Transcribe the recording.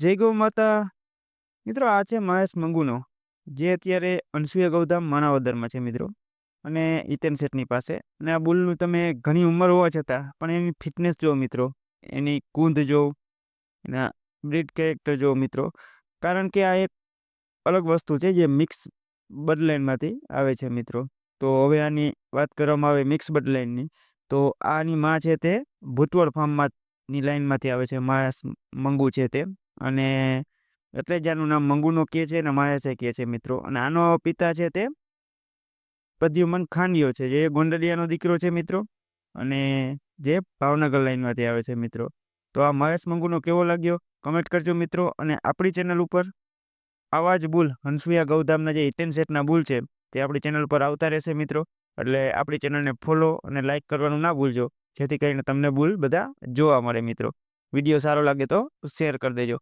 જય ગૌ માતા. મિત્રો આ છે મહેશ મંગુનો, જે અત્યારે અનસુયા ગૌધામ માણાવદરમાં છે મિત્રો, અને હિતેન શેઠની પાસે. અને આ બુલનું તમે ઘણી ઉંમર હોવા છતાં પણ એની ફિટનેસ જુઓ મિત્રો, એની કુંધ જુઓ, એના બ્રીડ કેરેક્ટર જુઓ મિત્રો. કારણ કે આ એક અલગ વસ્તુ છે જે મિક્સ બર્ડલાઇનમાંથી આવે છે મિત્રો. તો હવે આની વાત કરવામાં આવે મિક્સ બર્ડલાઇનની, તો આની માં છે તે ભૂતવળ ફાર્મની લાઇનમાંથી આવે છે. મહેશ મંગુ છે તે, અને એટલે જ આનું નામ મંગુનો કે છે અને મહેશે કે છે મિત્રો. અને આનો પિતા છે તે પ્રદ્યુમન ખાંડિયો છે, જે ગોંડલિયાનો દીકરો છે મિત્રો, અને જે ભાવનગર લાઇનમાંથી આવે છે મિત્રો. તો આ મહેશ મંગુનો કેવો લાગ્યો કમેન્ટ કરજો મિત્રો. અને આપણી ચેનલ ઉપર આવા જ બુલ હંસુયા ગૌધામના જે હિતેન શેઠના બુલ છે તે આપણી ચેનલ પર આવતા રહેશે મિત્રો. એટલે આપણી ચેનલને ફોલો અને લાઇક કરવાનું ના ભૂલજો, જેથી કરીને તમને બુલ બધા જોવા મળે મિત્રો. વિડીયો સારો લાગે તો શેર કરી દેજો.